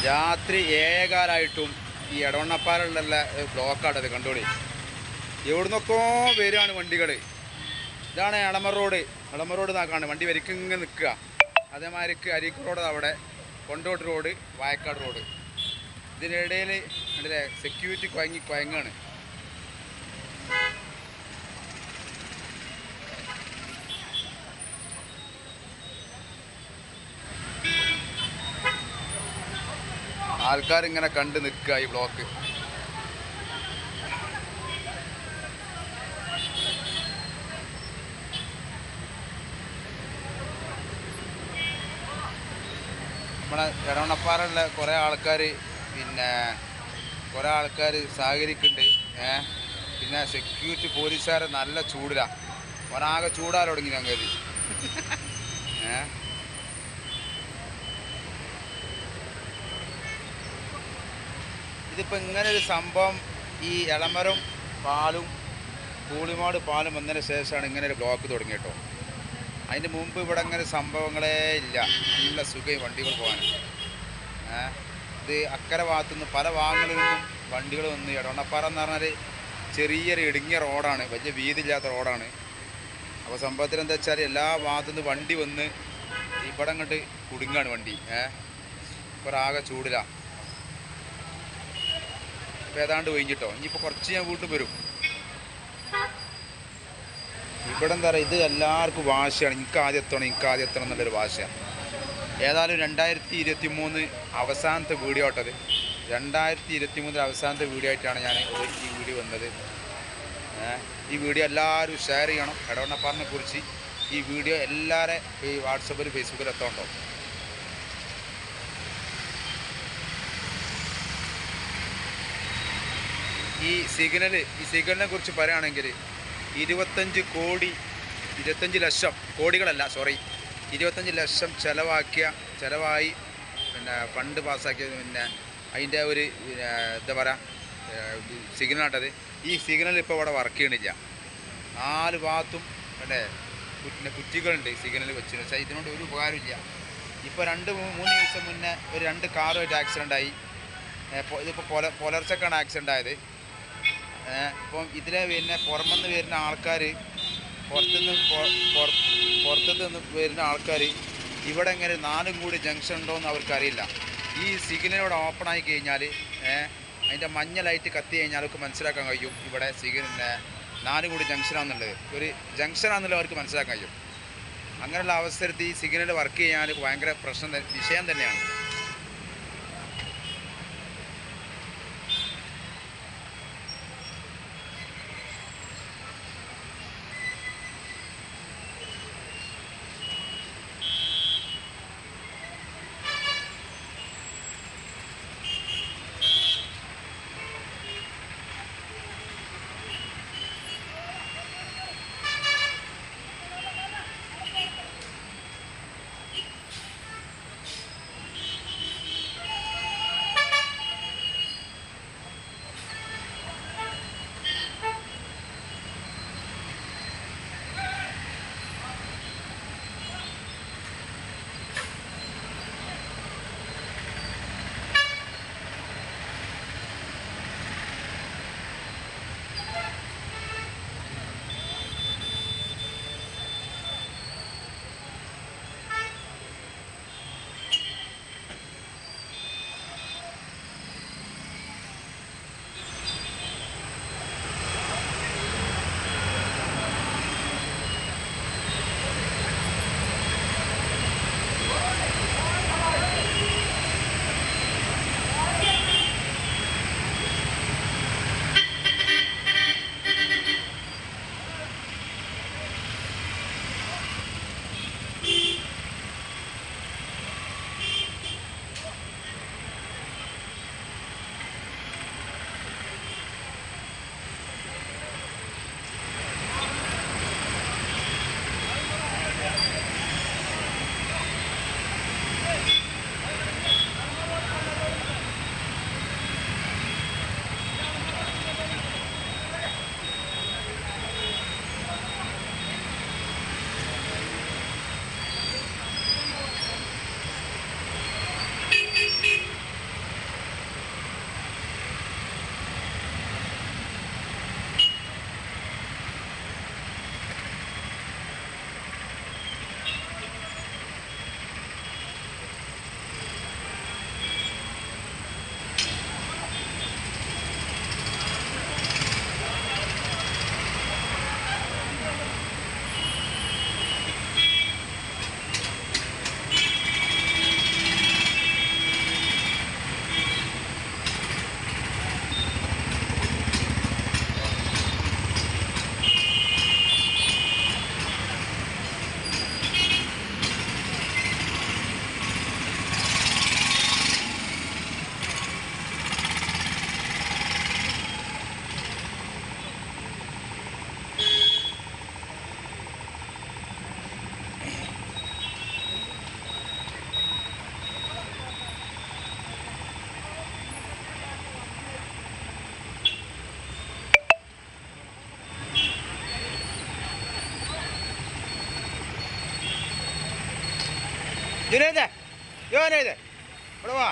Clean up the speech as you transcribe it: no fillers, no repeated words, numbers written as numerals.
രാത്രി 7:15 ഈ എടവണ്ണപ്പാറയുള്ള ബ്ലോക്കാണത്. കണ്ടോളി, എവിടുന്നൊക്കെ വരികയാണ് വണ്ടികൾ. ഇതാണ് എളമർ റോഡ്. എളമർ റോഡ് നോക്കാണ് വണ്ടി വരിക്കിങ്ങനെ നിൽക്കുക. അതേമാതിരിക്ക് അരീക്കോട് റോഡ്, അവിടെ കൊണ്ടോട്ട് റോഡ്, വായക്കാട് റോഡ്. ഇതിനിടയിൽ കണ്ടില്ലേ സെക്യൂരിറ്റി കുഴങ്ങാണ്. ആൾക്കാരിങ്ങനെ കണ്ട് നിൽക്കുക ഈ ബ്ലോക്ക്. നമ്മുടെ എടവണ്ണപ്പാറയുള്ള കുറേ ആൾക്കാർ സഹകരിക്കുന്നുണ്ട്. പിന്നെ സെക്യൂരിറ്റി പോലീസുകാരെ നല്ല ചൂടിലാണ്. ഒരാകെ ചൂടാൻ തുടങ്ങി ഞങ്ങൾ. ഇതിപ്പോൾ ഇങ്ങനൊരു സംഭവം ഈ എളമരം പാലും കൂളിമാട് പാലും വന്നതിന് ശേഷമാണ് ഇങ്ങനൊരു ബ്ലോക്ക് തുടങ്ങി കേട്ടോ. അതിന് മുമ്പ് ഇവിടെ അങ്ങനെ സംഭവങ്ങളേ ഇല്ല. നല്ല സുഖം വണ്ടികൾ പോകാൻ. ഇത് അക്കരെ ഭാഗത്തുനിന്ന് പല ഭാഗങ്ങളിൽ നിന്നും വണ്ടികൾ വന്ന് എടവണ്ണപ്പാറ എന്ന് പറഞ്ഞാൽ ചെറിയൊരു ഇടുങ്ങിയ റോഡാണ്, വലിയ വീതിയില്ലാത്ത റോഡാണ്. അപ്പോൾ സംഭവത്തിൽ എന്താ വെച്ചാൽ എല്ലാ ഭാഗത്തുനിന്ന് വണ്ടി വന്ന് ഇവിടെ അങ്ങോട്ട് കുടുങ്ങാണ് വണ്ടി. ഇപ്പോൾ ആകെ ചൂടിലാണ്. ഇപ്പോൾ ഏതാണ്ട് കഴിഞ്ഞിട്ടോ. ഇനിയിപ്പോൾ കുറച്ച് ഞാൻ വീണ്ടും വരും. ഇവിടെ എന്താ പറയുക, ഇത് എല്ലാവർക്കും വാശിയാണ്. എനിക്ക് ആദ്യം എത്തണം എന്നുള്ളൊരു വാശിയാണ്. ഏതായാലും 2023 അവസാനത്തെ വീഡിയോ ആട്ടത്. 2023 അവസാനത്തെ വീഡിയോ ആയിട്ടാണ് ഞാൻ ഈ വീഡിയോ വന്നത്. ഈ വീഡിയോ എല്ലാവരും ഷെയർ ചെയ്യണം. എടവണ്ണപ്പാറിനെ കുറിച്ച് ഈ വീഡിയോ എല്ലാവരും ഈ വാട്സപ്പിൽ ഫേസ്ബുക്കിൽ എത്തണ്ടോ. ഈ സിഗ്നലിനെ കുറിച്ച് പറയുകയാണെങ്കിൽ 25 ലക്ഷം കോടികളല്ല, 25 ലക്ഷം ചിലവായി പിന്നെ ഫണ്ട് പാസ്സാക്കിയത്. പിന്നെ അതിൻ്റെ ഒരു എന്താ പറയുക സിഗ്നലാട്ടത്. ഈ സിഗ്നൽ ഇപ്പോൾ ഇവിടെ വർക്ക് ചെയ്യണില്ല. 4 ഭാഗത്തും പിന്നെ കുറ്റികളുണ്ട് സിഗ്നൽ വെച്ചെന്ന് വെച്ചാൽ ഇതിനോട് ഒരു ഉപകാരമില്ല. ഇപ്പോൾ 2-3 ദിവസം മുന്നേ ഒരു 2 കാറുമായിട്ട് ആക്സിഡൻ്റ് ആയി. ഇതിപ്പോൾ പുലർച്ചക്കാണ് ആക്സിഡൻ്റ് ആയത്. ഇപ്പം ഇതിലെ പിന്നെ പുറമെന്ന് വരുന്ന ആൾക്കാർ, പുറത്തുനിന്ന് വരുന്ന ആൾക്കാർ ഇവിടെ ഇങ്ങനെ 4 കൂടി ജംഗ്ഷൻ ഉണ്ടോയെന്ന് അവർക്കറിയില്ല. ഈ സിഗ്നൽ ഓപ്പണായി കഴിഞ്ഞാൽ അതിൻ്റെ മഞ്ഞ ലൈറ്റ് കത്തി കഴിഞ്ഞാൽ അവർക്ക് മനസ്സിലാക്കാൻ കഴിയും ഇവിടെ 4 കൂടി ജംഗ്ഷനാണെന്നുള്ളത്. ഒരു ജംഗ്ഷനാണെന്നുള്ളത് അവർക്ക് മനസ്സിലാക്കാൻ കഴിയും. അങ്ങനെയുള്ള അവസരത്തിൽ ഈ സിഗ്നൽ വർക്ക് ചെയ്യാൻ ഭയങ്കര വിഷയം തന്നെയാണ്. ജുനേദേ യോനേദേ ഇവിടെ വാ